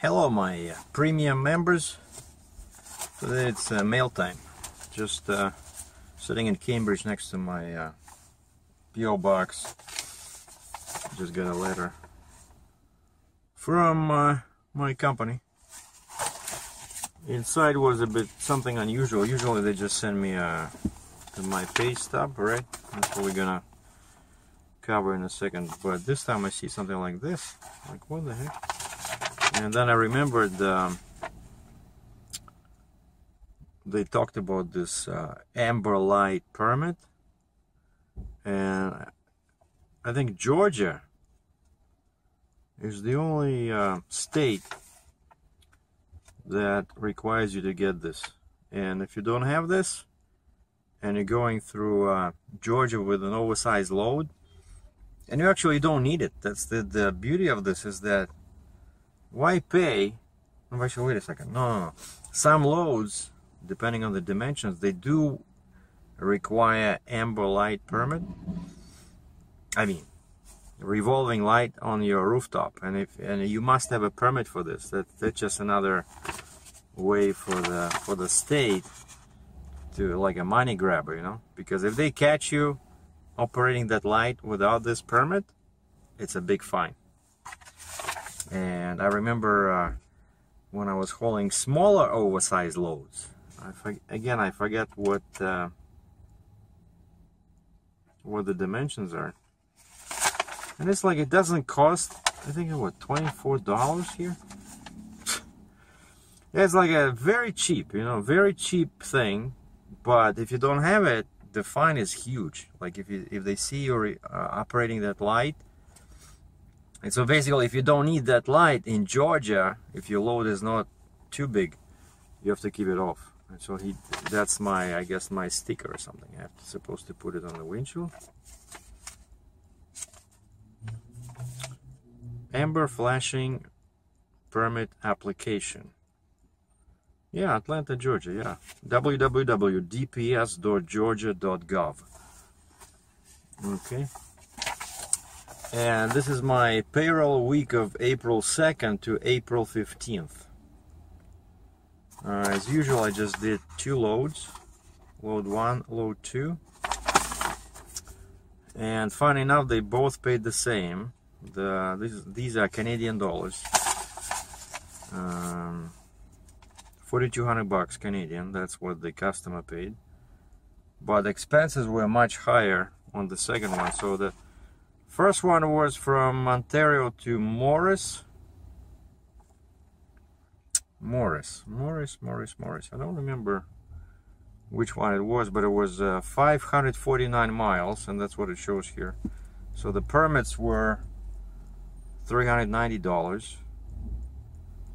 Hello my premium members. Today it's mail time. Just sitting in Cambridge next to my PO box. Just got a letter from my company. Inside was a bit something unusual. Usually they just send me my pay stub, right? That's what we're gonna cover in a second. But this time I see something like this. Like, what the heck? And then I remembered they talked about this amber light permit, and I think Georgia is the only state that requires you to get this. And if you don't have this and you're going through Georgia with an oversized load, and you actually don't need it. That's the beauty of this, is that why pay? Actually, wait a second. No. Some loads, depending on the dimensions, they do require amber light permit. I mean, revolving light on your rooftop, and you must have a permit for this. That's just another way for the state to, like, a money grabber, you know. Because if they catch you operating that light without this permit, it's a big fine. And I remember when I was hauling smaller oversized loads, I forget what the dimensions are, and it's like it doesn't cost, I think, what, $24 here. It's like a very cheap, you know, very cheap thing. But if you don't have it, the fine is huge. Like if they see you operating that light. And so basically, if you don't need that light in Georgia, if your load is not too big, you have to keep it off. And so that's my, I guess, my sticker or something. I'm supposed to put it on the windshield. Amber flashing permit application. Yeah, Atlanta, Georgia, yeah. www.dps.georgia.gov. Okay. And this is my payroll week of April 2nd to April 15th. As usual, I just did 2 loads. Load 1, load 2. And funny enough, they both paid the same. These are Canadian dollars. 4,200 bucks Canadian, that's what the customer paid. But expenses were much higher on the second one. So the first one was from Ontario to Morris. I don't remember which one it was, but it was 549 miles, and that's what it shows here. So the permits were $390.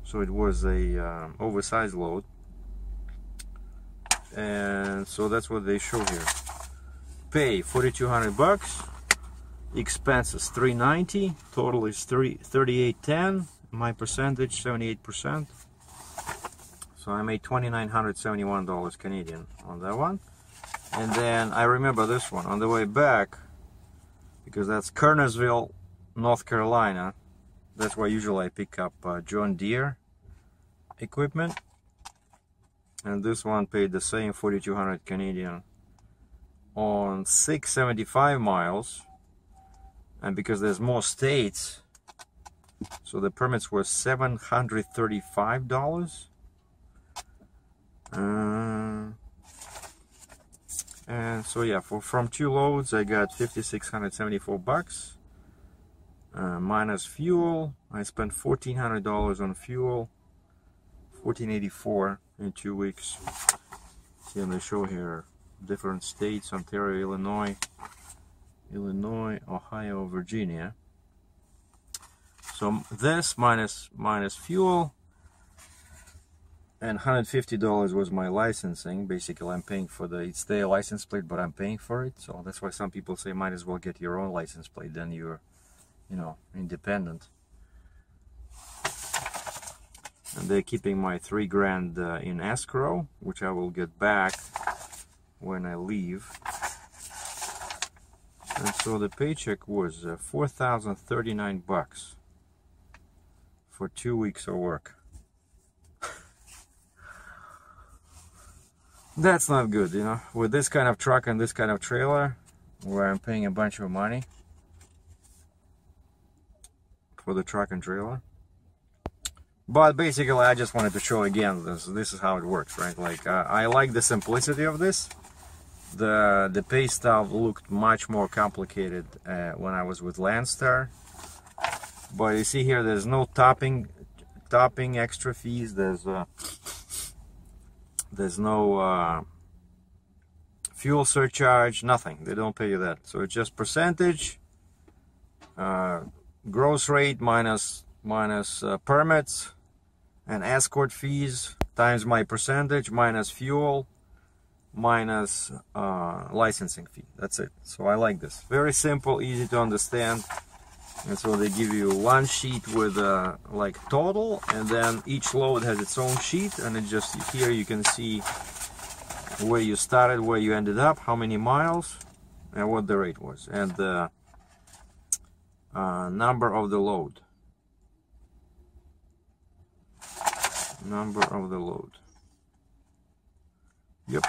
So it was a oversized load, and so that's what they show here. Pay 4,200 bucks. Expenses $390. Total is $3,810. My percentage 78%. So I made $2,971 Canadian on that one. And then I remember this one on the way back, because that's Kernersville, North Carolina. That's why usually I pick up John Deere equipment. And this one paid the same, 4,200 Canadian on 675 miles. And because there's more states, so the permits were $735. And so yeah, from 2 loads I got 5,674 bucks. Minus fuel, I spent $1,400 on fuel, $1,484 in 2 weeks. See, and they show here different states: Ontario, Illinois, Ohio, Virginia. So this minus fuel, and $150 was my licensing. Basically, I'm paying for it's their license plate, but I'm paying for it. So that's why some people say might as well get your own license plate, then you're, you know, independent. And they're keeping my $3,000 in escrow, which I will get back when I leave. And so the paycheck was 4,039 bucks for 2 weeks of work. That's not good, you know, with this kind of truck and this kind of trailer, where I'm paying a bunch of money for the truck and trailer. But basically, I just wanted to show again, this is how it works, right? Like, I like the simplicity of this. The pay stub looked much more complicated when I was with Landstar. But you see here, there's no topping extra fees. There's no fuel surcharge, nothing. They don't pay you that. So it's just percentage, gross rate minus permits and escort fees times my percentage minus fuel minus licensing fee. That's it. So I like this. Very simple, easy to understand. And so they give you one sheet with like total, and then each load has its own sheet, and it just, here you can see where you started, where you ended up, how many miles, and what the rate was, and the number of the load. Number of the load. Yep.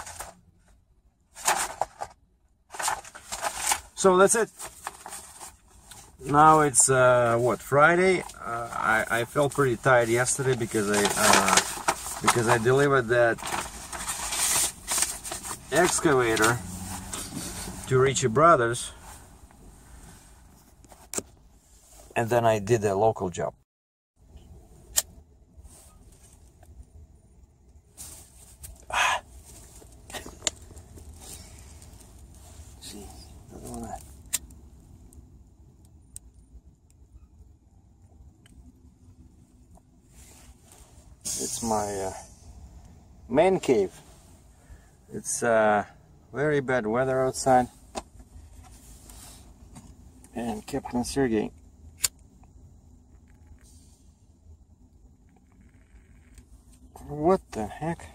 So that's it. Now it's what, Friday. I felt pretty tired yesterday because I delivered that excavator to Ritchie Brothers, and then I did a local job. It's my man cave. It's very bad weather outside, and Captain Sergei what the heck?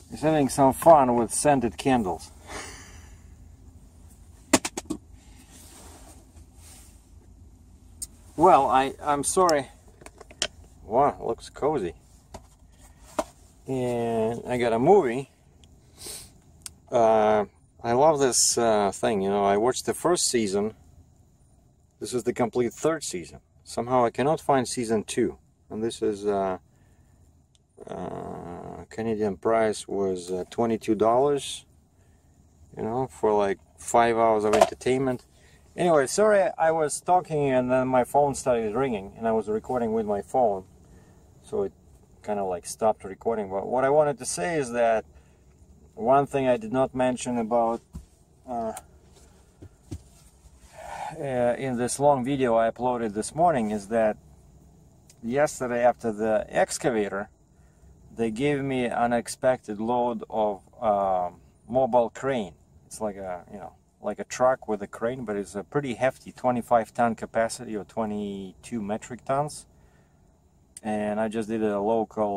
He's having some fun with scented candles. Well, I'm sorry. Wow, looks cozy. And I got a movie. I love this thing, you know. I watched the first season. This is the complete third season. Somehow I cannot find season 2. And this is Canadian price was $22, you know, for like 5 hours of entertainment. Anyway, sorry, I was talking and then my phone started ringing, and I was recording with my phone, so it kind of like stopped recording. But what I wanted to say is that one thing I did not mention about in this long video I uploaded this morning is that yesterday, after the excavator, they gave me an unexpected load of mobile crane. It's like a, you know, like a truck with a crane, but it's a pretty hefty 25-ton capacity, or 22 metric tons. And I just did a local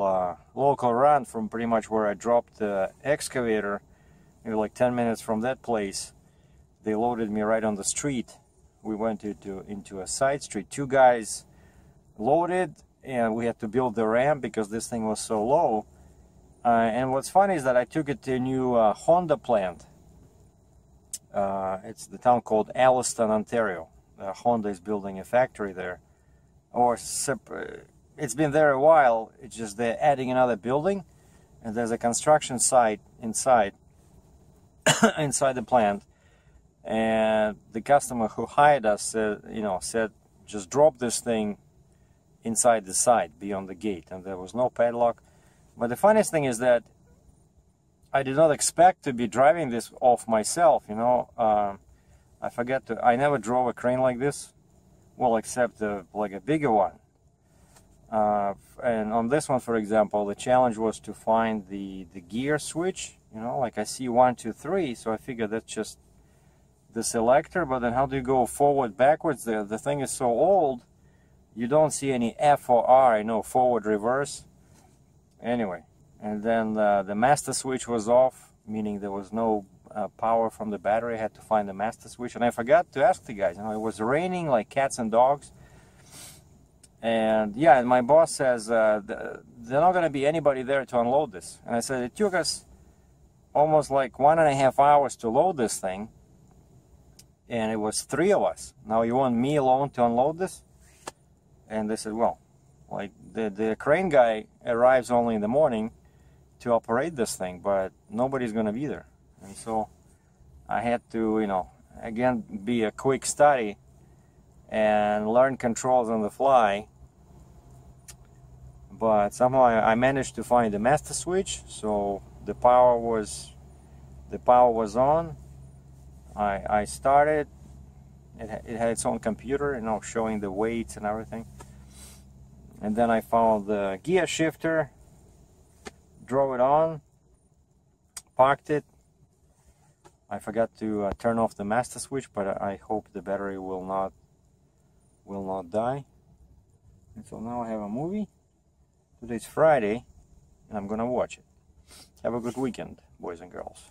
run from pretty much where I dropped the excavator, maybe like 10 minutes from that place. They loaded me right on the street. We went into a side street. 2 guys loaded, and we had to build the ramp because this thing was so low. And what's funny is that I took it to a new Honda plant. It's the town called Alliston, Ontario. Honda is building a factory there. It's been there a while. It's just they're adding another building, and there's a construction site inside inside the plant. And the customer who hired us said just drop this thing inside the site beyond the gate, and there was no padlock. But the funniest thing is that I did not expect to be driving this off myself, you know. I never drove a crane like this, well, except like a bigger one. And on this one, for example, the challenge was to find the gear switch, you know, like I see 1, 2, 3, so I figured that's just the selector. But then how do you go forward, backwards there? The thing is so old, you don't see any F or R, you know, forward, reverse. Anyway, and then the master switch was off, meaning there was no power from the battery. I had to find the master switch, and I forgot to ask the guys. You know, it was raining like cats and dogs, And yeah, and my boss says there's not going to be anybody there to unload this. And I said, it took us almost like 1.5 hours to load this thing, and it was 3 of us. Now you want me alone to unload this? And they said, well, like the crane guy arrives only in the morning to operate this thing, but nobody's going to be there. And so I had to, you know, again, be a quick study and learn controls on the fly. But somehow I managed to find the master switch, so the power was on. I started. It had its own computer, you know, showing the weights and everything. And then I found the gear shifter, drove it on, parked it. I forgot to turn off the master switch, but I hope the battery will not die. And so now I have a movie. Today's Friday, and I'm gonna watch it. Have a good weekend, boys and girls.